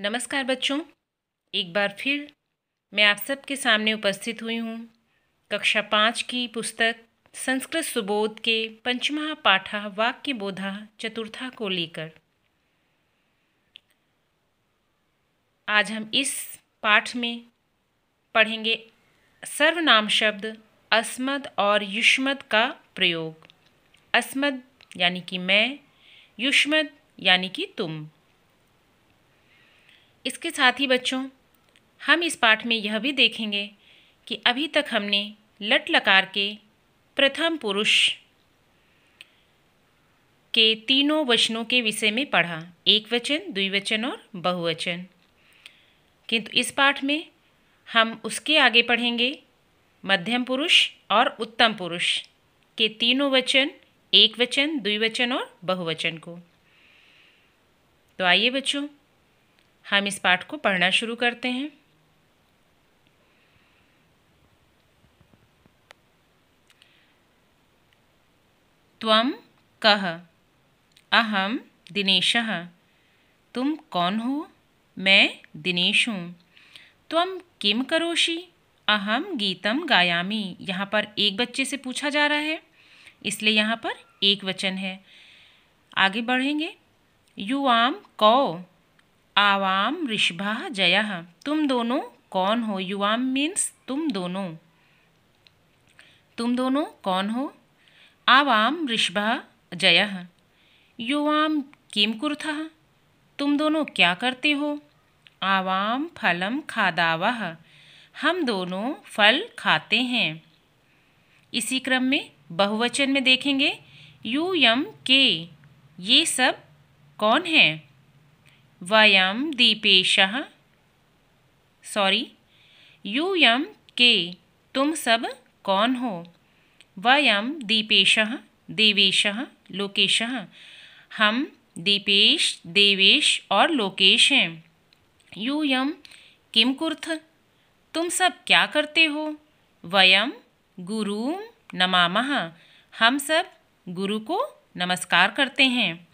नमस्कार बच्चों, एक बार फिर मैं आप सबके सामने उपस्थित हुई हूँ कक्षा 5 की पुस्तक संस्कृत सुबोध के पंचमः पाठः वाक्य बोधः चतुर्था को लेकर। आज हम इस पाठ में पढ़ेंगे सर्वनाम शब्द अस्मद और युष्मद का प्रयोग। अस्मद यानी कि मैं, युष्मद यानी कि तुम। इसके साथ ही बच्चों हम इस पाठ में यह भी देखेंगे कि अभी तक हमने लट लकार के प्रथम पुरुष के तीनों वचनों के विषय में पढ़ा, एक वचन, द्विवचन और बहुवचन। किंतु इस पाठ में हम उसके आगे पढ़ेंगे मध्यम पुरुष और उत्तम पुरुष के तीनों वचन, एक वचन, द्विवचन और बहुवचन को। तो आइए बच्चों हम इस पाठ को पढ़ना शुरू करते हैं। त्वं कः? अहम दिनेशः। तुम कौन हो? मैं दिनेश हूँ। त्वं किम करोषि? अहम गीतम गायामि। यहाँ पर एक बच्चे से पूछा जा रहा है, इसलिए यहाँ पर एक वचन है। आगे बढ़ेंगे। युवाम कौ? आवाम ऋषभः जयः। तुम दोनों कौन हो? युवाम मीन्स तुम दोनों। तुम दोनों कौन हो? आवाम ऋषभः जयः। युवाम किम कुर्तः? तुम दोनों क्या करते हो? आवाम फलम खादावः। हम दोनों फल खाते हैं। इसी क्रम में बहुवचन में देखेंगे यूयम के। ये सब कौन हैं? वयम दीपेशः। यूयम के तुम सब कौन हो? वयम दीपेशः देवेशः लोकेशः। हम दीपेश, देवेश और लोकेश हैं। यूयम किम कुर्थ? तुम सब क्या करते हो? वयम गुरुं नमामः। हम सब गुरु को नमस्कार करते हैं।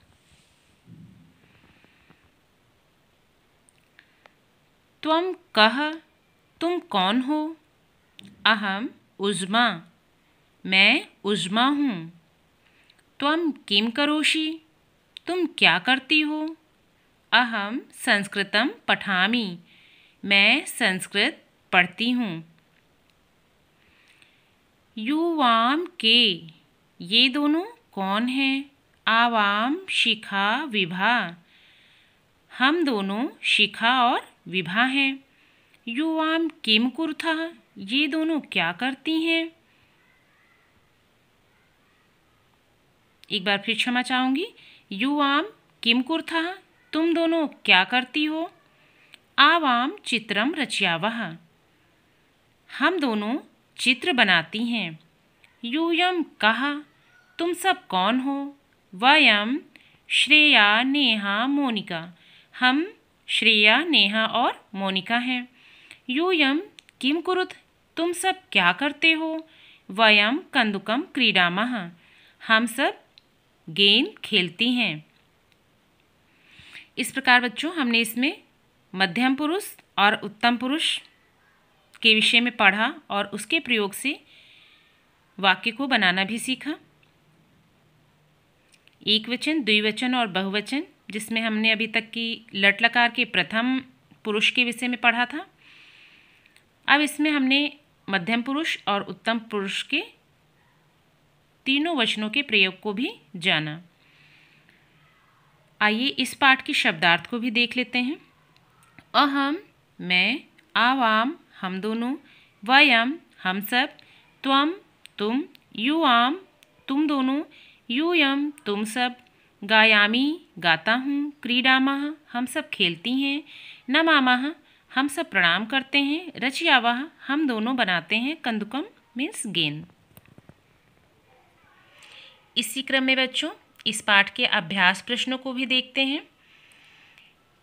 त्वं कः? तुम कौन हो? अहम उज्मा। मैं उज्मा हूँ। त्वं किम करोषि? तुम क्या करती हो? अहम संस्कृतं पठामि। मैं संस्कृत पढ़ती हूँ। युवाम के ये दोनों कौन हैं? आवाम शिखा विभा। हम दोनों शिखा और विभा हैं। युवाम किम कुर्तः? ये दोनों क्या करती हैं? एक बार फिर क्षमा चाहूँगी। युवाम किम कुर्तः? तुम दोनों क्या करती हो? आवाम चित्रम रचयावः। हम दोनों चित्र बनाती हैं। यूयम कः? तुम सब कौन हो? वयम श्रेया, नेहा, मोनिका। हम श्रेया, नेहा और मोनिका हैं। यूयम किम कुरुत? तुम सब क्या करते हो? वयम कंदुकम क्रीडामः। हम सब गेंद खेलती हैं। इस प्रकार बच्चों हमने इसमें मध्यम पुरुष और उत्तम पुरुष के विषय में पढ़ा और उसके प्रयोग से वाक्य को बनाना भी सीखा। एक वचन, द्विवचन और बहुवचन, जिसमें हमने अभी तक की लट लकार के प्रथम पुरुष के विषय में पढ़ा था। अब इसमें हमने मध्यम पुरुष और उत्तम पुरुष के तीनों वचनों के प्रयोग को भी जाना। आइए इस पाठ के शब्दार्थ को भी देख लेते हैं। अहम मैं, आवाम हम दोनों, वयम हम सब, त्वम तुम, युवाम तुम दोनों, यूयम तुम सब, गायामी गाता हूँ, क्रीडामः हम सब खेलती हैं, नमामः हम सब प्रणाम करते हैं, रचयावः हम दोनों बनाते हैं, कंदुकम मीन्स गेंद। इसी क्रम में बच्चों इस पाठ के अभ्यास प्रश्नों को भी देखते हैं।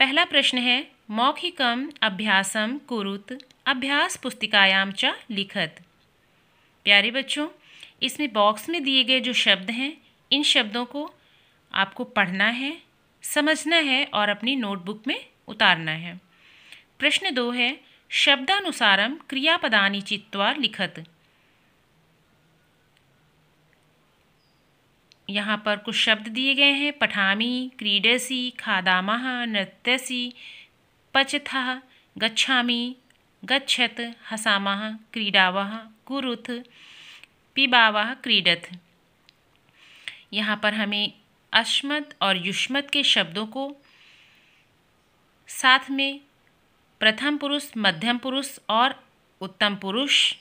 पहला प्रश्न है मौखिकम अभ्यासम कुरुत अभ्यास पुस्तिकायाम च लिखत। प्यारे बच्चों, इसमें बॉक्स में दिए गए जो शब्द हैं, इन शब्दों को आपको पढ़ना है, समझना है और अपनी नोटबुक में उतारना है। प्रश्न 2 है शब्दानुसारम क्रियापदानि चित्वा लिखत। यहाँ पर कुछ शब्द दिए गए हैं। पठामि, क्रीडसि, खादामः, नृत्यसि, पचथः, गच्छामि, गच्छत, हसामः, क्रीडावः, कुरुथ, पिबावः, क्रीडथ। यहाँ पर हमें अश्मत और युष्मत के शब्दों को साथ में प्रथम पुरुष, मध्यम पुरुष और उत्तम पुरुष,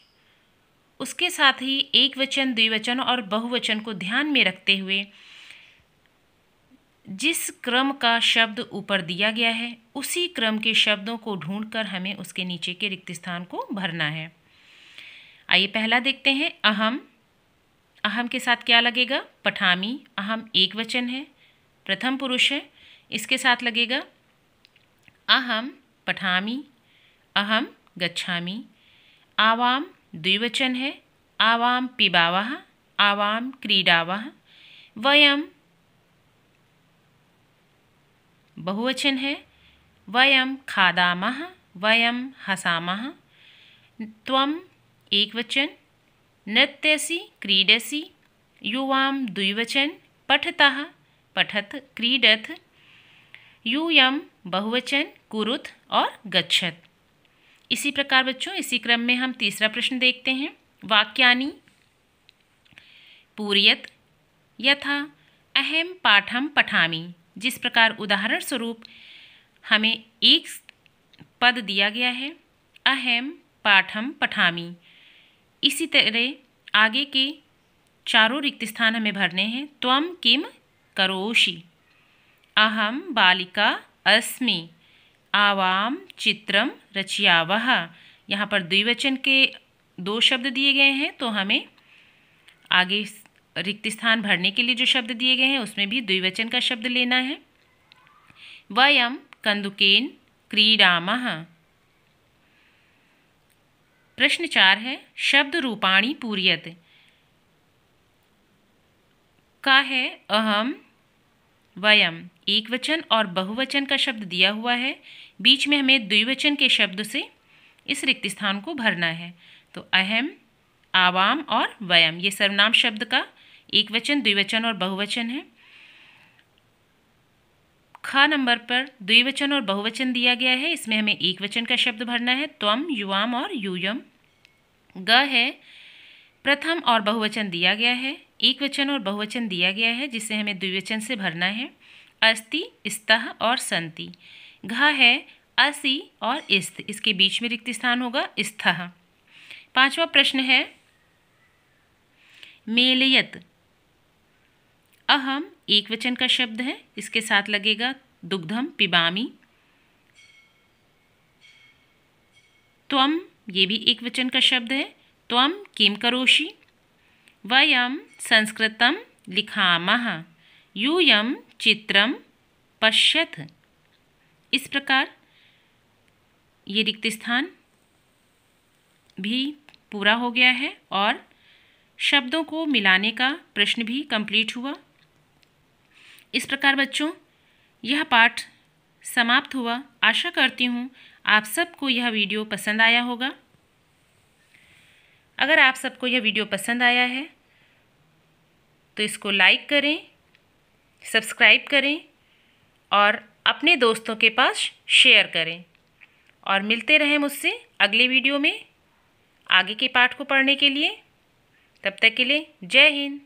उसके साथ ही एक वचन, द्विवचन और बहुवचन को ध्यान में रखते हुए जिस क्रम का शब्द ऊपर दिया गया है उसी क्रम के शब्दों को ढूंढकर हमें उसके नीचे के रिक्त स्थान को भरना है। आइए पहला देखते हैं अहम। अहम के साथ क्या लगेगा? पठामी। अहम एक वचन है, प्रथम पुरुष है, इसके साथ लगेगा अहम पठामी, अहम गच्छामि। आवाम द्विवचन है, आवाम पिबावः, आवाम क्रीडावः। वयम बहुवचन है, वयम खादामः, वयम हसामः। त्वम एक वचन, नृत्यसि क्रीडसि। युवाम द्विवचन, पठतः पठत क्रीडथ। यूयम बहुवचन, कुरुथ और गच्छत। इसी प्रकार बच्चों इसी क्रम में हम तीसरा प्रश्न देखते हैं। वाक्यानि पूरयत यथा अहम पाठम पठामि। जिस प्रकार उदाहरण स्वरूप हमें एक पद दिया गया है अहम पाठम पठामि, इसी तरह आगे के चारों रिक्त स्थान हमें भरने हैं। त्वम किम करोषि, अहम बालिका अस्मि, आवाम चित्रम रचयावः। यहाँ पर द्विवचन के 2 शब्द दिए गए हैं तो हमें आगे रिक्त स्थान भरने के लिए जो शब्द दिए गए हैं उसमें भी द्विवचन का शब्द लेना है। वयम कंदुकेन क्रीडामः। प्रश्न 4 है शब्द रूपाणि पूरयत। का है अहम, वयम एक वचन और बहुवचन का शब्द दिया हुआ है, बीच में हमें द्विवचन के शब्द से इस रिक्त स्थान को भरना है। तो अहम, आवाम और वयम ये सर्वनाम शब्द का एक वचन, द्विवचन और बहुवचन है। ख नंबर पर द्विवचन और बहुवचन दिया गया है, इसमें हमें एक वचन का शब्द भरना है त्वम, युवाम और यूयम। ग है प्रथम और बहुवचन दिया गया है, एक वचन और बहुवचन दिया गया है जिसे हमें द्विवचन से भरना है अस्ति, स्तः और संति। घ है असि और इस्त, इसके बीच में रिक्त स्थान होगा स्थः। 5वां प्रश्न है मेलयत। अहम एक वचन का शब्द है, इसके साथ लगेगा दुग्धम पिबामी। त्वम ये भी एक वचन का शब्द है, त्वम किम करोषि। वयम संस्कृतम लिखामः, यूयम चित्रम पश्यथ। इस प्रकार ये रिक्त स्थान भी पूरा हो गया है और शब्दों को मिलाने का प्रश्न भी कंप्लीट हुआ। इस प्रकार बच्चों यह पाठ समाप्त हुआ। आशा करती हूँ आप सबको यह वीडियो पसंद आया होगा। अगर आप सबको यह वीडियो पसंद आया है तो इसको लाइक करें, सब्सक्राइब करें और अपने दोस्तों के पास शेयर करें। और मिलते रहें मुझसे अगले वीडियो में आगे के पाठ को पढ़ने के लिए। तब तक के लिए जय हिंद।